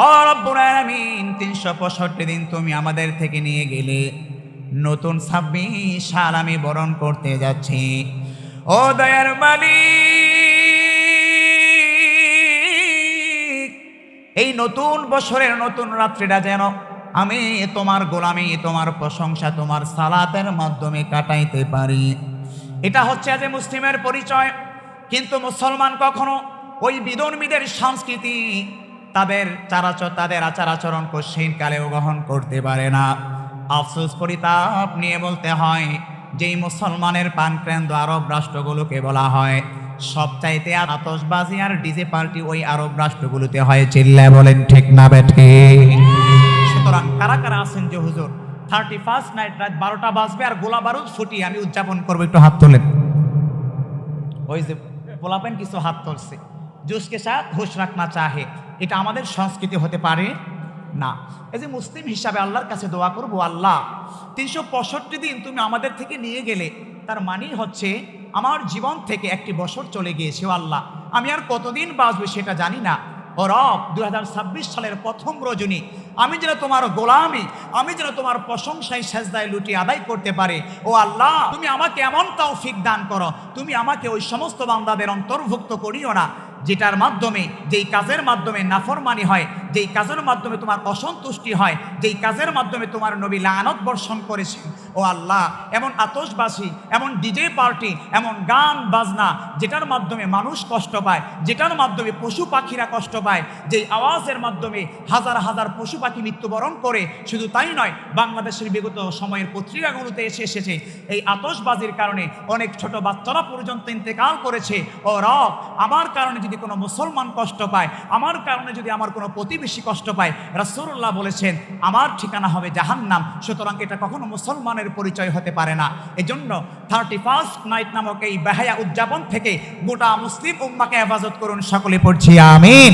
ও রব্বুল আলামিন 365 দিন তুমি আমাদের থেকে নিয়ে গেলে, নতুন 26 সাল আমি বরণ করতে যাচ্ছি। ও দয়ার মালিক, এই নতুন বছরের নতুন রাত্রিটা যেন আমি তোমার গোলামি, তোমার প্রশংসা, তোমার সালাতের মাধ্যমে কাটাইতে পারি। এটা হচ্ছে আজ মুসলিমের পরিচয়। কিন্তু মুসলমান কখনো ওই বিধর্মীদের সংস্কৃতি, তাদের আচার আচরণ কঠিন কালেও গ্রহণ করতে পারে না। আফসোস পরিতাপ নিয়ে বলতে হয়, যেই মুসলমানের পানকেন্দ্র আরব রাষ্ট্রগুলোকে বলা হয়, সবচাইতে আতশবাজি আর ডিজে পার্টি ওই আরব রাষ্ট্রগুলোতে হয়। চিল্লায় বলেন ঠিক না বেঠি? সুতরাং কারা কারা আছেন যে হুজুর 31st নাইট রাত 12টা বাজবে আর গোলা বারুদ ফুটিয়ে আমি উদযাপন করবো, একটু হাত তোলেন। ওই যে পোলাপেন কিছু হাত তুলছে, জুসকে সাথ হুশ রাখনা চাহে, এটা আমাদের সংস্কৃতি হতে পারে না। এই যে মুসলিম হিসাবে আল্লাহর কাছে দোয়া করবো, আল্লাহ 365 দিন তুমি আমাদের থেকে নিয়ে গেলে, তার মানেই হচ্ছে আমার জীবন থেকে একটি বছর চলে গিয়েছে। আল্লাহ আমি আর কতদিন বাঁচবো সেটা জানি না। ও রব, 2026 সালের প্রথম রজনী আমি যেন তোমার গোলামি, আমি যেন তোমার প্রশংসায় সেজদায় লুটিয়ে আদায় করতে পারে। ও আল্লাহ, তুমি আমাকে এমন তৌফিক দান করো, তুমি আমাকে ওই সমস্ত বান্দাদের অন্তর্ভুক্ত করিও না যেটার মাধ্যমে, যেই কাজের মাধ্যমে নাফরমানি হয়, যেই কাজের মাধ্যমে তোমার অসন্তুষ্টি হয়, যেই কাজের মাধ্যমে তোমার নবী লানত বর্ষণ করেছেন। ও আল্লাহ, এমন আতশবাজি, এমন ডিজে পার্টি, এমন গান বাজনা যেটার মাধ্যমে মানুষ কষ্ট পায়, যেটার মাধ্যমে পশু পাখিরা কষ্ট পায়, যেই আওয়াজের মাধ্যমে হাজার হাজার পশু পাখি মৃত্যুবরণ করে, শুধু তাই নয়, বাংলাদেশের বিগত সময়ের পত্রিকাগুলোতে এসেছে এই আতশবাজির কারণে অনেক ছোট বাচ্চারা পর্যন্ত ইন্তেকাল করেছে। ও রব, আমার কারণে যদি কোনো মুসলমান কষ্ট পায়, আমার কারণে যদি আমার কোনো প্রতিবেশী কষ্ট পায়, রাসূলুল্লাহ বলেছেন আমার ঠিকানা হবে জাহান্নাম। সুতরাং এটা কখনো মুসলমানের পরিচয় হতে পারে না। এজন্য 31st নাইট নামক এই বেহায়া উদযাপন থেকে গোটা মুসলিম উম্মাহকে হেফাজত করুন। সকলে পড়ছি আমিন।